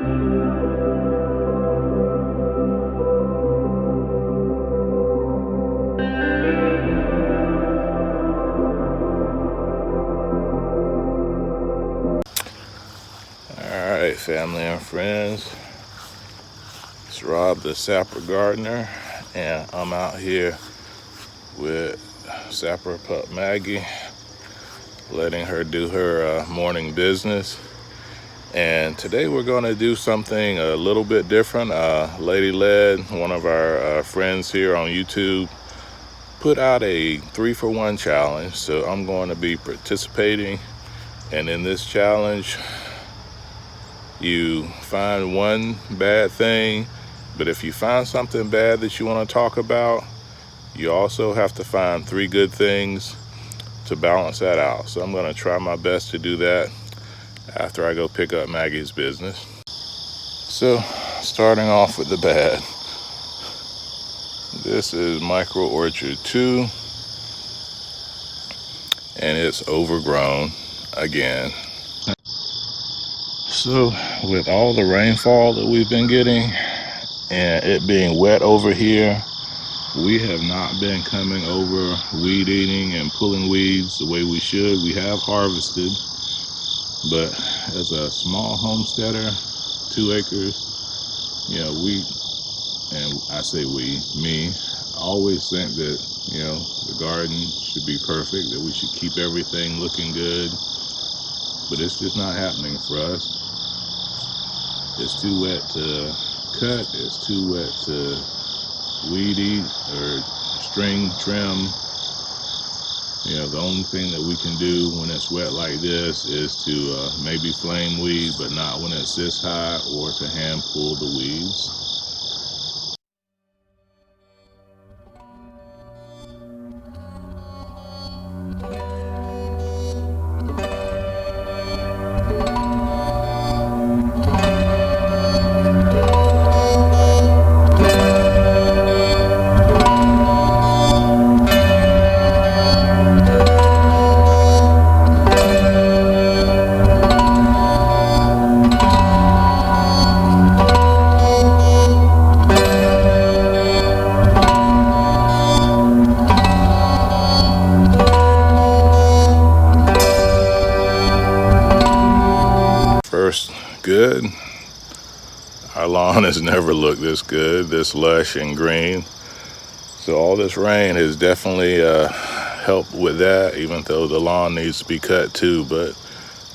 Alright, family and friends, it's Rob the Sapper Gardener, and I'm out here with Sapper pup Maggie, letting her do her morning business. And today we're going to do something a little bit different. Lady Led, one of our friends here on YouTube, put out a 3-for-1 challenge, so I'm going to be participating. And in this challenge, you find one bad thing, but if you find something bad that you want to talk about, you also have to find 3 good things to balance that out. So I'm going to try my best to do that after I go pick up Maggie's business. So starting off with the bad. This is Micro Orchard 2, and it's overgrown again. So with all the rainfall that we've been getting and it being wet over here, we have not been coming over weed eating and pulling weeds the way we should. We have harvested, but as a small homesteader, 2 acres, you know, and I say me, I always think that, you know, the garden should be perfect, that we should keep everything looking good, but it's just not happening for us. It's too wet to cut, it's too wet to weed eat or string trim. You know, the only thing that we can do when it's wet like this is to maybe flame weed, but not when it sits high, or to hand pull the weeds. First, good. Our lawn has never looked this good, this lush and green. So all this rain has definitely helped with that, even though the lawn needs to be cut too, but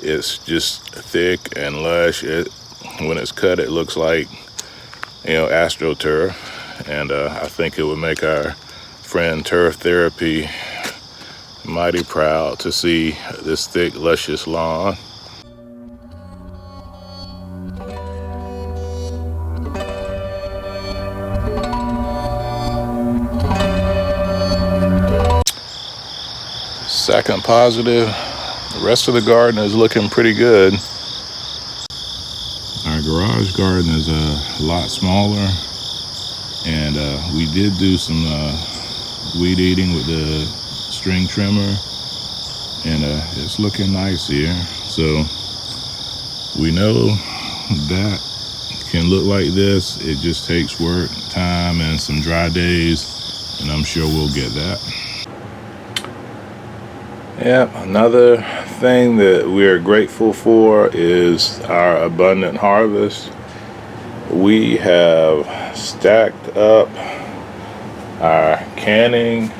it's just thick and lush. When it's cut, it looks like, you know, AstroTurf, and I think it would make our friend Turf Therapy mighty proud to see this thick, luscious lawn. Second positive, the rest of the garden is looking pretty good. Our garage garden is a lot smaller, and we did do some weed eating with the string trimmer, and it's looking nice here. So we know that can look like this. It just takes work, time, and some dry days, and I'm sure we'll get that. Yeah, another thing that we're grateful for is our abundant harvest. We have stacked up our canning.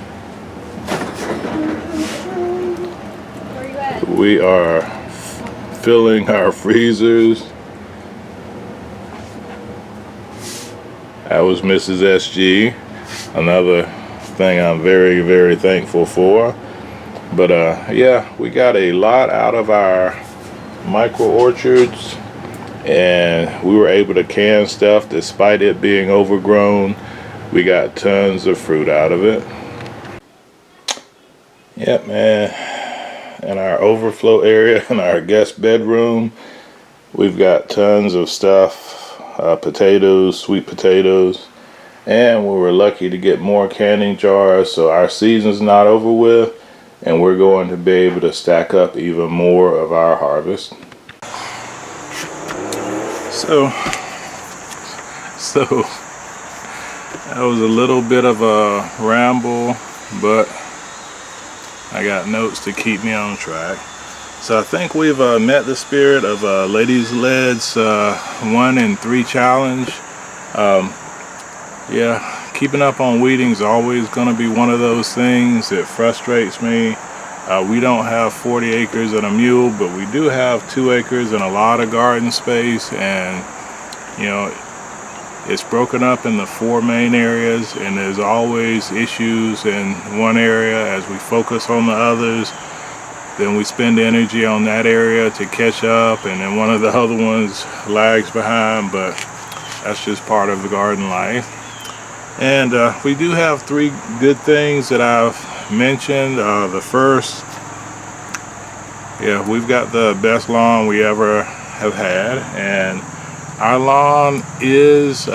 We are filling our freezers. That was Mrs. SG. Another thing I'm very, very thankful for. But yeah, we got a lot out of our micro orchards, and we were able to can stuff despite it being overgrown. We got tons of fruit out of it. Yep, man. In our overflow area, in our guest bedroom, we've got tons of stuff, potatoes, sweet potatoes, and we were lucky to get more canning jars, so our season's not over with, and we're going to be able to stack up even more of our harvest. So that was a little bit of a ramble, but I got notes to keep me on track. So I think we've met the spirit of Ladies Led's 1 in 3 challenge. Yeah, keeping up on weeding is always going to be one of those things that frustrates me. We don't have 40 acres and a mule, but we do have 2 acres and a lot of garden space, and you know, it's broken up into 4 main areas, and there's always issues in one area. As we focus on the others, then we spend energy on that area to catch up, and then one of the other ones lags behind, but that's just part of the garden life. And we do have 3 good things that I've mentioned. The first, yeah, we've got the best lawn we ever have had, and our lawn is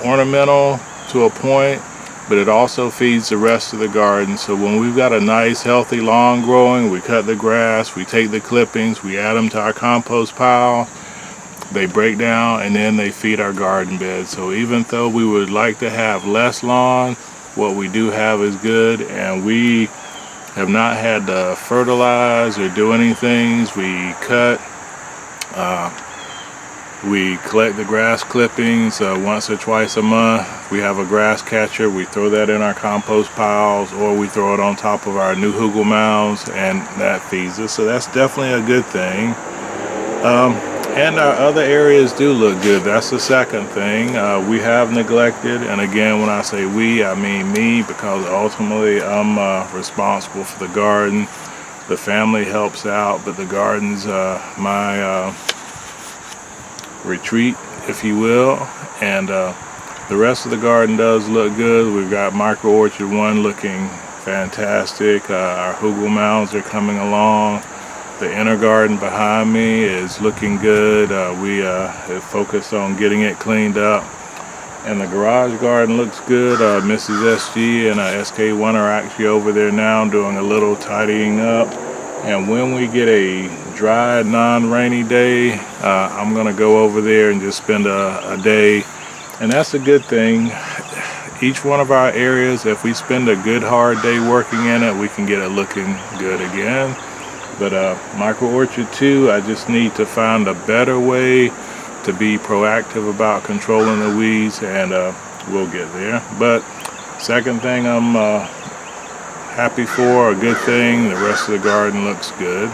ornamental to a point, but it also feeds the rest of the garden. So when we've got a nice healthy lawn growing, we cut the grass, we take the clippings, we add them to our compost pile, they break down, and then they feed our garden bed. So even though we would like to have less lawn, what we do have is good, and we have not had to fertilize or do anything. We cut, we collect the grass clippings once or twice a month. We have a grass catcher, we throw that in our compost piles, or we throw it on top of our new hugel mounds, and that feeds us. So that's definitely a good thing. And our other areas do look good. That's the second thing. We have neglected, and again, when I say we, I mean me, because ultimately I'm responsible for the garden. The family helps out, but the garden's my retreat, if you will. And the rest of the garden does look good. We've got Micro Orchard 1 looking fantastic. Our hugel mounds are coming along. The inner garden behind me is looking good. We have focused on getting it cleaned up. And the garage garden looks good. Mrs. SG and SK1 are actually over there now doing a little tidying up. And when we get a dry, non-rainy day, I'm going to go over there and just spend a day. And that's a good thing. Each one of our areas, if we spend a good hard day working in it, we can get it looking good again. But Micro Orchard 2, I just need to find a better way to be proactive about controlling the weeds, and we'll get there. But second thing I'm happy for, a good thing, the rest of the garden looks good.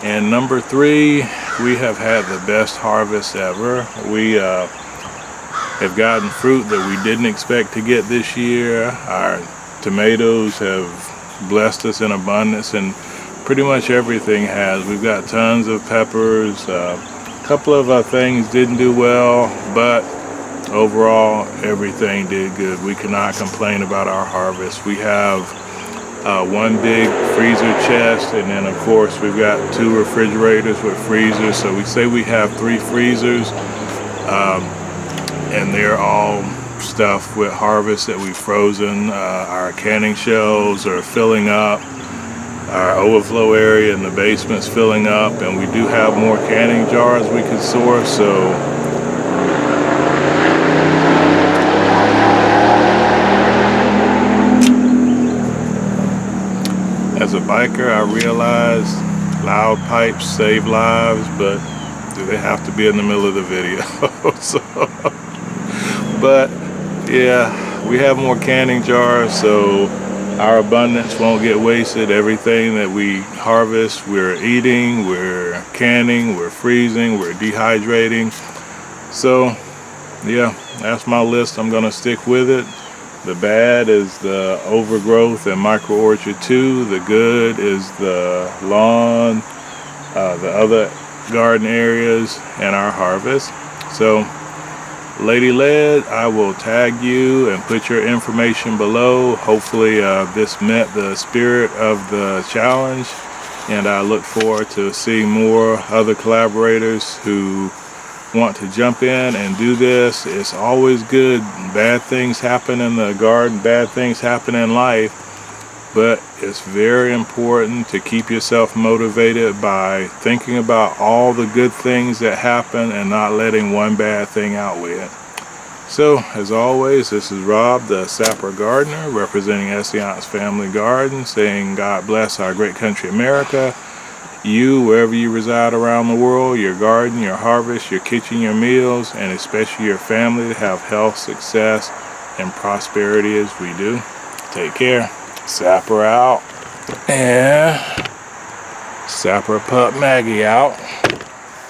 And number 3, we have had the best harvest ever. We have gotten fruit that we didn't expect to get this year. Our tomatoes have blessed us in abundance, and pretty much everything has. We've got tons of peppers. A couple of things didn't do well, but overall everything did good. We cannot complain about our harvest. We have 1 big freezer chest, and then of course we've got 2 refrigerators with freezers. So we say we have 3 freezers, and they're all stuffed with harvest that we've frozen. Our canning shelves are filling up. Our overflow area in the basement's filling up, and we do have more canning jars we could source. So as a biker, I realize loud pipes save lives, but do they have to be in the middle of the video? So, but yeah, we have more canning jars, so our abundance won't get wasted. Everything that we harvest, we're eating, we're canning, we're freezing, we're dehydrating. So yeah, that's my list. I'm gonna stick with it. The bad is the Overgrowth and Micro Orchard 2. The good is the lawn, the other garden areas, and our harvest. So Lady Led, I will tag you and put your information below. Hopefully this met the spirit of the challenge, and I look forward to seeing more other collaborators who want to jump in and do this. It's always good. Bad things happen in the garden, bad things happen in life, But it's very important to keep yourself motivated by thinking about all the good things that happen and not letting one bad thing outweigh it. So, as always, this is Rob, the Sapper Gardener, representing Essayons Family Garden, saying God bless our great country, America. You, wherever you reside around the world, your garden, your harvest, your kitchen, your meals, and especially your family, have health, success, and prosperity as we do. Take care. Sapper out. And Sapper Pup Maggie out.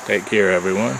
Take care, everyone.